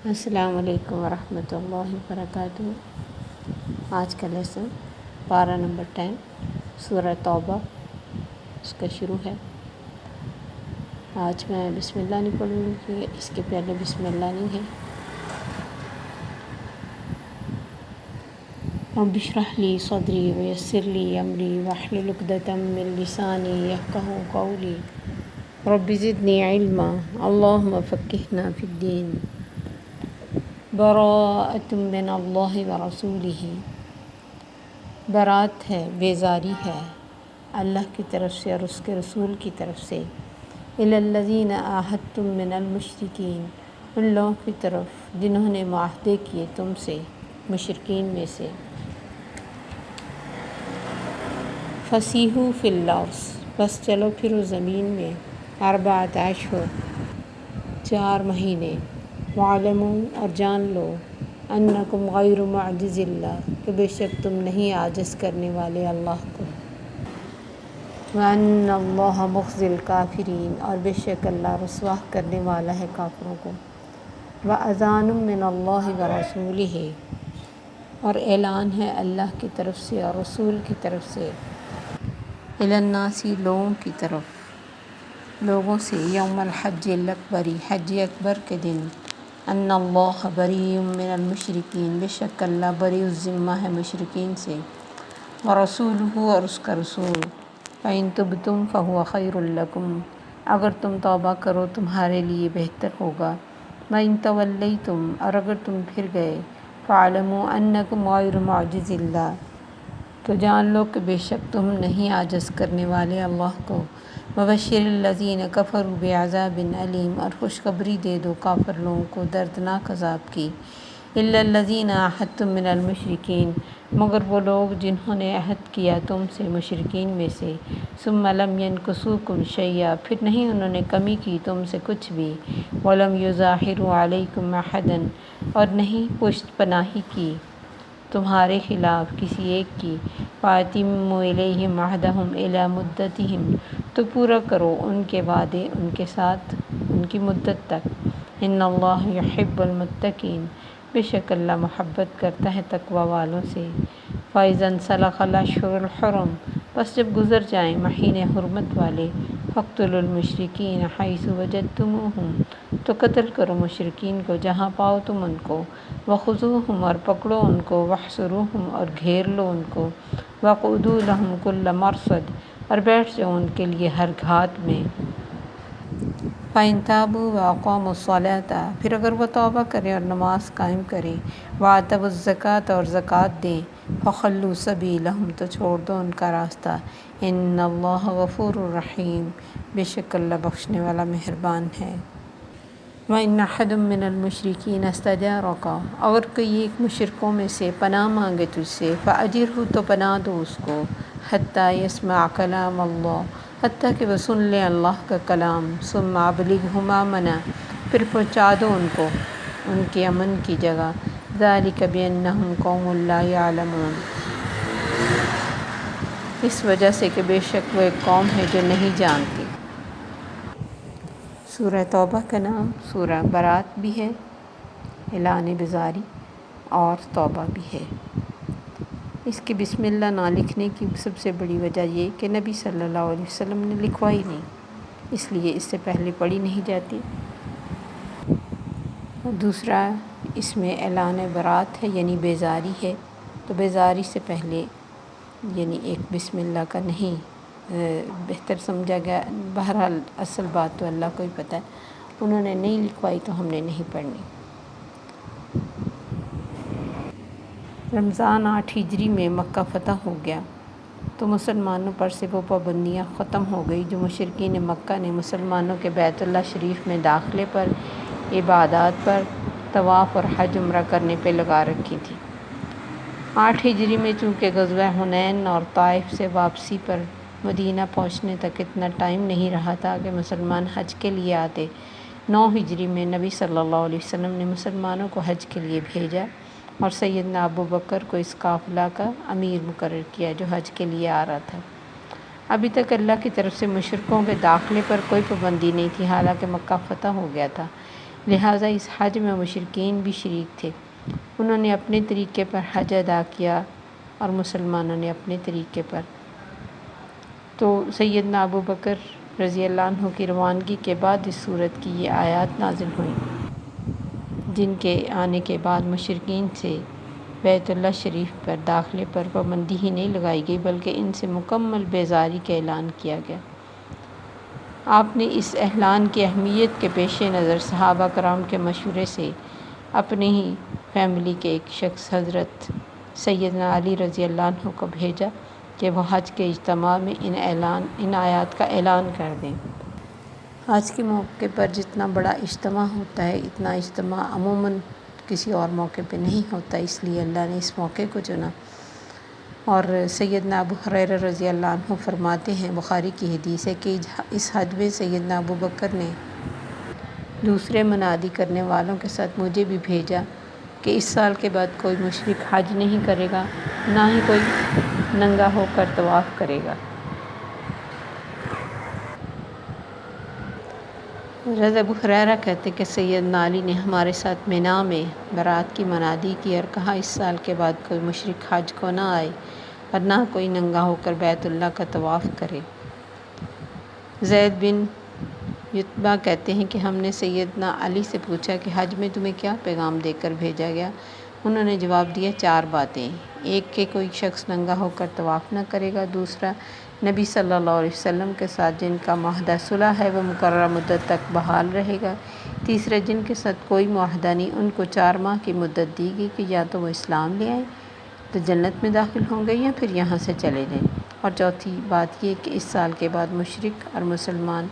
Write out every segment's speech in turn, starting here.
السلام علیکم ورحمۃ اللہ وبرکاتہ۔ آج کا لیسن پارہ نمبر 10 سورہ توبہ اس کا شروع ہے۔ آج میں بسم اللہ نہیں پڑھوں گی کہ اس کے پہلے بسم اللہ نہیں ہے۔ رب اشرح لی صدری ویسر لی امری واحلل عقدۃ من لسانی یفقہوا قولی رب زدنی علما اللہم فقہنا فی الدین۔ براءۃ من اللہ ورسولہ، برات ہے، بیزاری ہے اللہ کی طرف سے اور اس کے رسول کی طرف سے۔ الی الذین عاہدتم من المشرکین، ان لوگوں کی طرف جنہوں نے معاہدے کیے تم سے مشرکین میں سے۔ فسیحوا فی الارض، بس چلو پھرو زمین میں، اربعۃ اشہر، 4 مہینے، وَاعْلَمُوا، اور جان لو، انکم غیر معجز اللہ، کہ بے شک تم نہیں عاجز کرنے والے اللہ کو، وَأَنَّ اللَّهَ مُخْزِي الْكَافِرِينَ، اور بے شک اللہ رسوا کرنے والا ہے کافروں کو۔ وَأَذَانٌ مِّنَ اللَّهِ وَرَسُولِهِ، اور اعلان ہے اللہ کی طرف سے اور رسول کی طرف سے، إِلَى النَّاسِ، لوگوں کی طرف، لوگوں سے، یوم الحج الاکبر، حج اکبر کے دن، ان اللہ بریء من المشرکین، بے شک اللہ بری الذمہ ہے مشرکین سے، ورسولہ، اور اس کا رسول، فإن تبتم فہو خیر لکم، اگر تم توبہ کرو تمہارے لیے بہتر ہوگا، وإن تولیتم، اور اگر تم پھر گئے، فاعلموا انکم غیر معجز اللہ، تو جان لو کہ بے شک تم نہیں عاجز کرنے والے اللہ کو۔ وبشر الذین کفروا بعذاب علیم، اور خوشخبری دے دو کافر لوگوں کو دردناک عذاب کی۔ الا الذین عاہدتم من المشرکین، مگر وہ لوگ جنہوں نے عہد کیا تم سے مشرکین میں سے، ثم لم ینکثوکم شیئا، پھر نہیں انہوں نے کمی کی تم سے کچھ بھی، ولم یظاہروا علیکم احدا، اور نہیں پشت پناہی کی تمہارے خلاف کسی ایک کی، فَأَتِمُّوا إِلَيْهِمْ عَهْدَهُمْ إِلَى مُدَّتِهِمْ، تو پورا کرو ان کے وعدے ان کے ساتھ ان کی مدت تک۔ ان اللہ یحب المتقین، بے شک اللہ محبت کرتا ہے تقوی والوں سے۔ فَإِذَا انسَلَخَ الْأَشْهُرُ الْحُرُمُ، بس جب گزر جائیں مہینے حرمت والے، فَاقْتُلُوا الْمُشْرِكِينَ حَيْثُ وَجَدتُّمُوهُمْ، تو قتل کرو مشرکین کو جہاں پاؤ تم ان کو، وَخُذُوهُمْ، اور پکڑو ان کو، وَاحْصُرُوهُمْ، اور گھیر لو ان کو، وَاقْعُدُوا لَهُمْ كُلَّ مَرْصَدٍ، اور بیٹھ جاؤ ان کے لیے ہر گھات میں۔ فَإِن تَابُوا وَأَقَامُوا الصَّلَاةَ، پھر اگر وہ توبہ کریں اور نماز قائم کریں، وَآتَوُا الزَّكَاةَ، اور زکوٰۃ دیں، فَخَلُّوا سَبِيلَهُمْ، تو چھوڑ دو ان کا راستہ۔ إِنَّ اللَّهَ غَفُورٌ رَحِيمٌ، بے شک اللہ بخشنے والا مہربان ہے۔ وَإِنَّ أَحَدٌ مِّنَ الْمُشْرِكِينَ اسْتَجَارَكَ، اگر کوئی ایک مشرکوں میں سے پناہ مانگے تجھ سے، فَأَجِرْهُ، تو پناہ دو اس کو، حَتَّىٰ يَسْمَعَ كَلَامَ اللَّهِ، حتیٰ کہ وہ سن لیں اللہ کا کلام، ثُمَّ أَبْلِغْهُ مَأْمَنَهُ، پھر پہنچا دو ان کو ان کے امن کی جگہ۔ ذَلِكَ بِأَنَّهُمْ قَوْمٌ لَا يَعْلَمُونَ، اس وجہ سے کہ بے شک وہ ایک قوم ہے جو نہیں جانتی۔ سورہ توبہ کا نام سورہ برات بھی ہے، اعلان بیزاری، اور توبہ بھی ہے۔ اس کے بسم اللہ نہ لکھنے کی سب سے بڑی وجہ یہ کہ نبی صلی اللہ علیہ وسلم نے لکھوائی نہیں، اس لیے اس سے پہلے پڑھی نہیں جاتی۔ دوسرا، اس میں اعلان برات ہے یعنی بیزاری ہے، تو بیزاری سے پہلے یعنی ایک بسم اللہ کا نہیں بہتر سمجھا گیا۔ بہرحال اصل بات تو اللہ کو ہی پتہ ہے، انہوں نے نہیں لکھوائی تو ہم نے نہیں پڑھنی۔ رمضان 8 ہجری میں مکہ فتح ہو گیا تو مسلمانوں پر سے وہ پابندیاں ختم ہو گئی جو مشرکین مکہ نے مسلمانوں کے بیت اللہ شریف میں داخلے پر، عبادات پر، طواف اور حج عمرہ کرنے پہ لگا رکھی تھی۔ 8 ہجری میں چونکہ غزوہ حنین اور طائف سے واپسی پر مدینہ پہنچنے تک اتنا ٹائم نہیں رہا تھا کہ مسلمان حج کے لیے آتے، 9 ہجری میں نبی صلی اللہ علیہ وسلم نے مسلمانوں کو حج کے لیے بھیجا اور سیدنا ابو بکر کو اس قافلہ کا امیر مقرر کیا جو حج کے لیے آ رہا تھا۔ ابھی تک اللہ کی طرف سے مشرکوں کے داخلے پر کوئی پابندی نہیں تھی، حالانکہ مکہ فتح ہو گیا تھا، لہٰذا اس حج میں مشرکین بھی شریک تھے۔ انہوں نے اپنے طریقے پر حج ادا کیا اور مسلمانوں نے اپنے طریقے پر۔ تو سیدنا ابو بکر رضی اللہ عنہ کی روانگی کے بعد اس صورت کی یہ آیات نازل ہوئیں، جن کے آنے کے بعد مشرکین سے بیت اللہ شریف پر داخلے پر پابندی ہی نہیں لگائی گئی، بلکہ ان سے مکمل بیزاری کا اعلان کیا گیا۔ آپ نے اس اعلان کی اہمیت کے پیش نظر صحابہ کرام کے مشورے سے اپنے ہی فیملی کے ایک شخص حضرت سیدنا علی رضی اللہ عنہ کو بھیجا کہ وہ حج کے اجتماع میں ان آیات کا اعلان کر دیں۔ حج کے موقع پر جتنا بڑا اجتماع ہوتا ہے، اتنا اجتماع عموماً کسی اور موقع پہ نہیں ہوتا، اس لیے اللہ نے اس موقع کو چنا۔ اور سیدنا ابو ہریرہ رضی اللہ عنہ فرماتے ہیں، بخاری کی حدیث ہے کہ اس حج میں سیدنا ابو بکر نے دوسرے منادی کرنے والوں کے ساتھ مجھے بھی بھیجا کہ اس سال کے بعد کوئی مشرک حج نہیں کرے گا، نہ ہی کوئی ننگا ہو کر طواف کرے گا۔ حضرت ابو ہریرہ کہتے کہ سیدنا علی نے ہمارے ساتھ مینا میں برات کی منادی کی اور کہا اس سال کے بعد کوئی مشرک حج کو نہ آئے اور نہ کوئی ننگا ہو کر بیت اللہ کا طواف کرے۔ زید بن یتبہ کہتے ہیں کہ ہم نے سیدنا علی سے پوچھا کہ حج میں تمہیں کیا پیغام دے کر بھیجا گیا؟ انہوں نے جواب دیا 4 باتیں۔ ایک کہ کوئی شخص ننگا ہو کر طواف نہ کرے گا، دوسرا نبی صلی اللہ علیہ وسلم کے ساتھ جن کا معاہدہ صلح ہے وہ مقررہ مدت تک بحال رہے گا، تیسرا جن کے ساتھ کوئی معاہدہ نہیں ان کو 4 ماہ کی مدت دی گئی کہ یا تو وہ اسلام لے آئیں تو جنت میں داخل ہوں گے یا پھر یہاں سے چلے جائیں، اور چوتھی بات یہ کہ اس سال کے بعد مشرک اور مسلمان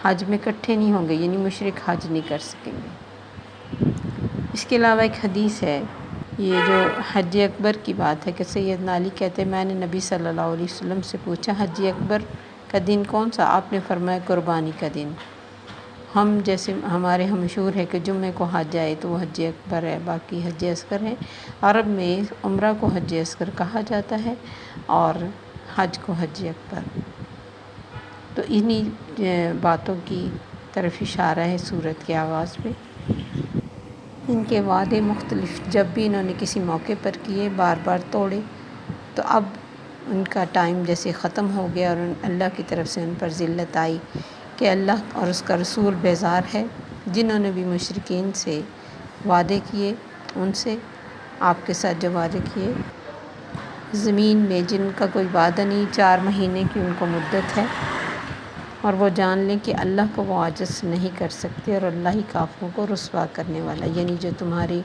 حج میں اکٹھے نہیں ہوں گے، یعنی مشرک حج نہیں کر سکیں گے۔ اس کے علاوہ ایک حدیث ہے، یہ جو حج اکبر کی بات ہے کہ سیدنا علی کہتے ہیں میں نے نبی صلی اللہ علیہ وسلم سے پوچھا حج اکبر کا دن کون سا؟ آپ نے فرمایا قربانی کا دن۔ ہم جیسے ہمارے یہاں مشہور ہے کہ جمعے کو حج آئے تو وہ حج اکبر ہے، باقی حج اصغر ہے۔ عرب میں عمرہ کو حج اصغر کہا جاتا ہے اور حج کو حج اکبر۔ تو انہی باتوں کی طرف اشارہ ہے سورت کے آغاز میں۔ ان کے وعدے مختلف جب بھی انہوں نے کسی موقع پر کیے بار بار توڑے، تو اب ان کا ٹائم جیسے ختم ہو گیا اور اللہ کی طرف سے ان پر ذلت آئی کہ اللہ اور اس کا رسول بیزار ہے۔ جنہوں نے بھی مشرکین سے وعدے کیے، ان سے آپ کے ساتھ جو وعدے کیے، زمین میں جن کا کوئی وعدہ نہیں، 4 مہینے کی ان کو مدت ہے، اور وہ جان لیں کہ اللہ کو وہ عاجز نہیں کر سکتے اور اللہ ہی کافروں کو رسوا کرنے والا، یعنی جو تمہاری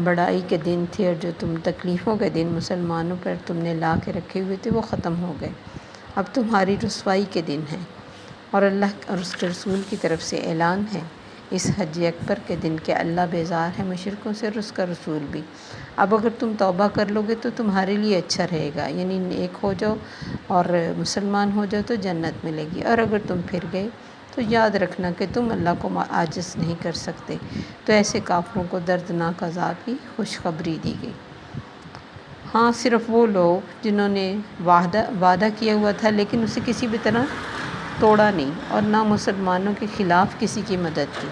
بڑائی کے دن تھے اور جو تم تکلیفوں کے دن مسلمانوں پر تم نے لا کے رکھے ہوئے تھے وہ ختم ہو گئے، اب تمہاری رسوائی کے دن ہیں۔ اور اللہ اور اس کے رسول کی طرف سے اعلان ہے اس حج اکبر کے دن کہ اللہ بیزار ہے مشرکوں سے اور اس کا رسول بھی۔ اب اگر تم توبہ کر لو گے تو تمہارے لیے اچھا رہے گا، یعنی نیک ہو جاؤ اور مسلمان ہو جاؤ تو جنت ملے گی، اور اگر تم پھر گئے تو یاد رکھنا کہ تم اللہ کو عاجز نہیں کر سکتے۔ تو ایسے کافروں کو دردناک عذاب کی خوشخبری دی گئی۔ ہاں، صرف وہ لوگ جنہوں نے وعدہ کیا ہوا تھا لیکن اسے کسی بھی طرح توڑا نہیں اور نہ مسلمانوں کے خلاف کسی کی مدد کی،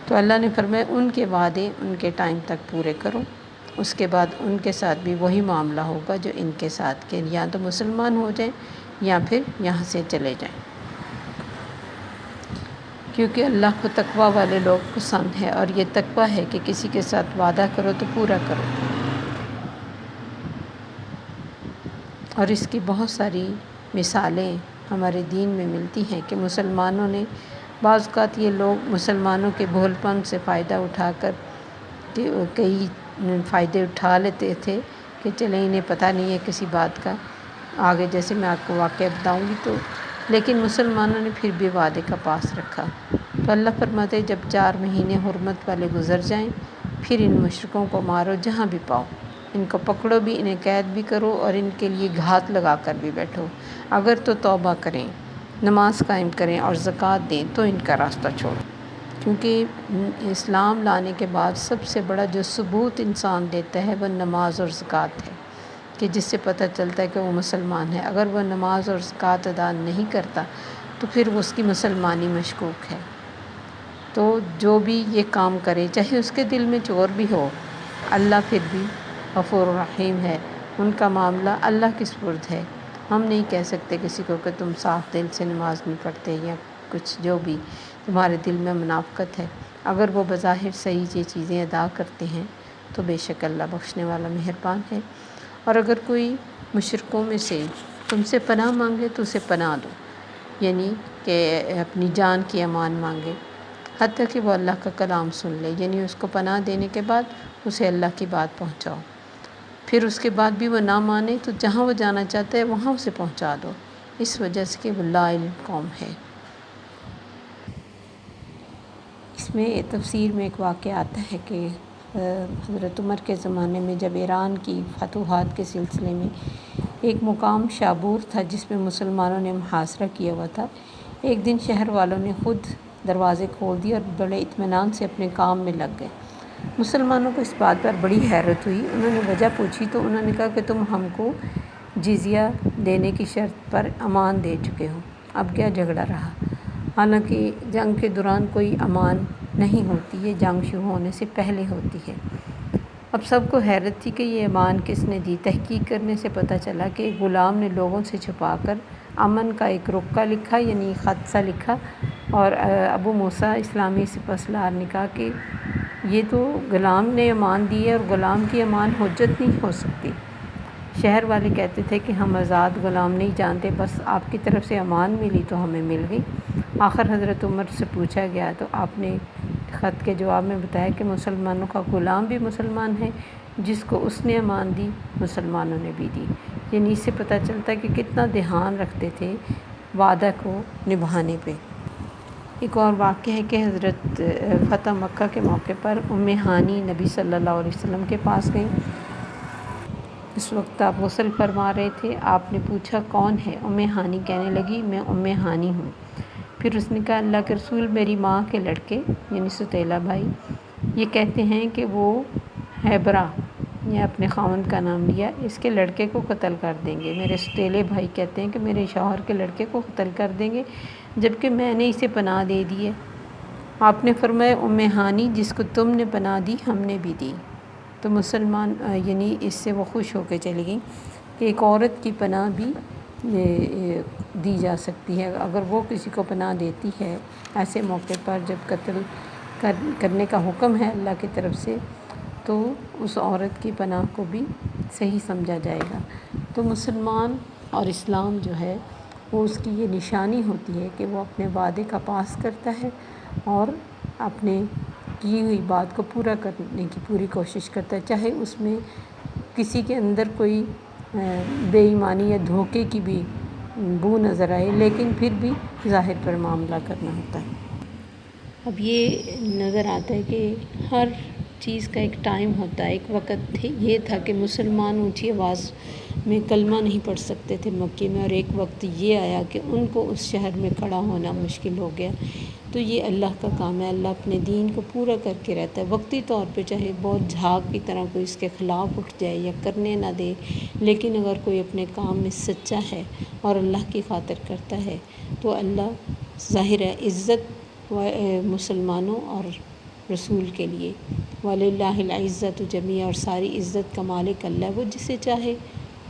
تو اللہ نے فرمایا ان کے وعدے ان کے ٹائم تک پورے کرو، اس کے بعد ان کے ساتھ بھی وہی معاملہ ہوگا جو ان کے ساتھ، کہ یا تو مسلمان ہو جائیں یا پھر یہاں سے چلے جائیں، کیونکہ اللہ کو تقوی والے لوگ پسند ہے، اور یہ تقوی ہے کہ کسی کے ساتھ وعدہ کرو تو پورا کرو۔ اور اس کی بہت ساری مثالیں ہمارے دین میں ملتی ہیں کہ مسلمانوں نے بعض اوقات یہ لوگ مسلمانوں کے بھول پن سے فائدہ اٹھا کر کئی فائدے اٹھا لیتے تھے کہ چلیں انہیں پتہ نہیں ہے کسی بات کا، آگے جیسے میں آپ کو واقعہ بتاؤں گی، تو لیکن مسلمانوں نے پھر بھی وعدے کا پاس رکھا۔ تو اللہ فرماتے جب 4 مہینے حرمت والے گزر جائیں پھر ان مشرکوں کو مارو جہاں بھی پاؤ، ان کو پکڑو بھی، انہیں قید بھی کرو اور ان کے لیے گھات لگا کر بھی بیٹھو، اگر تو توبہ کریں، نماز قائم کریں اور زکوٰۃ دیں تو ان کا راستہ چھوڑو۔ کیونکہ اسلام لانے کے بعد سب سے بڑا جو ثبوت انسان دیتا ہے وہ نماز اور زکوٰۃ ہے، کہ جس سے پتہ چلتا ہے کہ وہ مسلمان ہے۔ اگر وہ نماز اور زکوٰۃ ادا نہیں کرتا تو پھر وہ اس کی مسلمانی مشکوک ہے۔ تو جو بھی یہ کام کرے چاہے اس کے دل میں چور بھی ہو، اللہ پھر بھی غفور رحیم ہے، ان کا معاملہ اللہ کے سپرد ہے۔ ہم نہیں کہہ سکتے کسی کو کہ تم صاف دل سے نماز نہیں پڑھتے یا کچھ جو بھی تمہارے دل میں منافقت ہے۔ اگر وہ بظاہر صحیح یہ چیزیں ادا کرتے ہیں تو بے شک اللہ بخشنے والا مہربان ہے۔ اور اگر کوئی مشرکوں میں سے تم سے پناہ مانگے تو اسے پناہ دو، یعنی کہ اپنی جان کی امان مانگے، حتیٰ کہ وہ اللہ کا کلام سن لے، یعنی اس کو پناہ دینے کے بعد اسے اللہ کی بات پہنچاؤ۔ پھر اس کے بعد بھی وہ نہ مانے تو جہاں وہ جانا چاہتا ہے وہاں اسے پہنچا دو، اس وجہ سے کہ وہ لا علم قوم ہے۔ اس میں تفسیر میں ایک واقعہ آتا ہے کہ حضرت عمر کے زمانے میں جب ایران کی فتوحات کے سلسلے میں ایک مقام شابور تھا جس میں مسلمانوں نے محاصرہ کیا ہوا تھا، ایک دن شہر والوں نے خود دروازے کھول دیے اور بڑے اطمینان سے اپنے کام میں لگ گئے۔ مسلمانوں کو اس بات پر بڑی حیرت ہوئی، انہوں نے وجہ پوچھی تو انہوں نے کہا کہ تم ہم کو جزیہ دینے کی شرط پر امان دے چکے ہو، اب کیا جھگڑا رہا؟ حالانکہ جنگ کے دوران کوئی امان نہیں ہوتی، یہ جنگ شروع ہونے سے پہلے ہوتی ہے۔ اب سب کو حیرت تھی کہ یہ امان کس نے دی۔ تحقیق کرنے سے پتہ چلا کہ ایک غلام نے لوگوں سے چھپا کر امن کا ایک رکہ لکھا، یعنی خط سا لکھا، اور ابو موسیٰ اسلامی سپہ سالار نے کہا کہ یہ تو غلام نے امان دی ہے اور غلام کی امان حجت نہیں ہو سکتی۔ شہر والے کہتے تھے کہ ہم آزاد غلام نہیں جانتے، بس آپ کی طرف سے امان ملی تو ہمیں مل گئی۔ آخر حضرت عمر سے پوچھا گیا تو آپ نے خط کے جواب میں بتایا کہ مسلمانوں کا غلام بھی مسلمان ہے، جس کو اس نے امان دی مسلمانوں نے بھی دی۔ یعنی اس سے پتہ چلتا ہے کہ کتنا دھیان رکھتے تھے وعدہ کو نبھانے پہ۔ ایک اور واقعہ ہے کہ حضرت فتح مکہ کے موقع پر ام ہانی نبی صلی اللہ علیہ وسلم کے پاس گئیں۔ اس وقت آپ غسل فرما رہے تھے، آپ نے پوچھا کون ہے؟ ام ہانی کہنے لگی میں ام ہانی ہوں۔ پھر اس نے کہا اللہ کے رسول، میری ماں کے لڑکے یعنی ستیلہ بھائی یہ کہتے ہیں کہ وہ ہیبرا یا اپنے خاوند کا نام لیا، اس کے لڑکے کو قتل کر دیں گے۔ میرے ستیلے بھائی کہتے ہیں کہ میرے شوہر کے لڑکے کو قتل کر دیں گے، جبکہ میں نے اسے پناہ دے دی ہے۔ آپ نے فرمایا ام ہانی جس کو تم نے پناہ دی ہم نے بھی دی۔ تو مسلمان یعنی اس سے وہ خوش ہو کے چلی گئیں کہ ایک عورت کی پناہ بھی دی جا سکتی ہے، اگر وہ کسی کو پناہ دیتی ہے ایسے موقع پر جب قتل کرنے کا حکم ہے اللہ کی طرف سے، تو اس عورت کی پناہ کو بھی صحیح سمجھا جائے گا۔ تو مسلمان اور اسلام جو ہے وہ اس کی یہ نشانی ہوتی ہے کہ وہ اپنے وعدے کا پاس کرتا ہے اور اپنے کی ہوئی بات کو پورا کرنے کی پوری کوشش کرتا ہے، چاہے اس میں کسی کے اندر کوئی بے ایمانی یا دھوکے کی بھی بو نظر آئے، لیکن پھر بھی ظاہر پر معاملہ کرنا ہوتا ہے۔ اب یہ نظر آتا ہے کہ ہر چیز کا ایک ٹائم ہوتا ہے۔ ایک وقت یہ تھا کہ مسلمان اونچی آواز میں کلمہ نہیں پڑھ سکتے تھے مکے میں، اور ایک وقت یہ آیا کہ ان کو اس شہر میں کھڑا ہونا مشکل ہو گیا۔ تو یہ اللہ کا کام ہے، اللہ اپنے دین کو پورا کر کے رہتا ہے۔ وقتی طور پہ چاہے بہت جھاگ کی طرح کوئی اس کے خلاف اٹھ جائے یا کرنے نہ دے، لیکن اگر کوئی اپنے کام میں سچا ہے اور اللہ کی خاطر کرتا ہے تو اللہ ظاہر ہے عزت مسلمانوں اور رسول کے لیے وَلِلَّهِ الْعِزَّةُ جَمِيعًا، اور ساری عزت کا مالک اللہ ہے، وہ جسے چاہے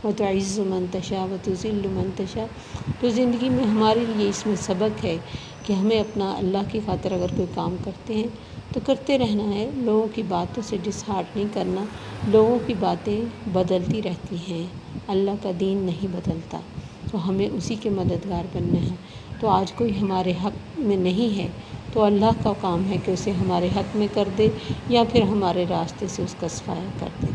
وَتُعِزُّ مَن تَشَاءُ وَتُذِلُّ مَن تَشَاءُ۔ تو زندگی میں ہمارے لیے اس میں سبق ہے کہ ہمیں اپنا اللہ کی خاطر اگر کوئی کام کرتے ہیں تو کرتے رہنا ہے، لوگوں کی باتوں سے ڈس ہارٹ نہیں کرنا۔ لوگوں کی باتیں بدلتی رہتی ہیں، اللہ کا دین نہیں بدلتا، تو ہمیں اسی کے مددگار بننا ہے۔ تو آج کوئی ہمارے حق میں نہیں ہے تو اللہ کا کام ہے کہ اسے ہمارے حق میں کر دے یا پھر ہمارے راستے سے اس کا صفایا کر دے۔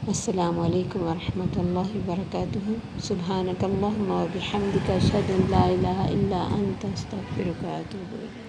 السلام علیکم ورحمۃ اللہ وبرکاتہ۔ سبحانک اللہم و بحمدک، اشہد ان لا الہ الا انت، استغفرک و اتوب الیک۔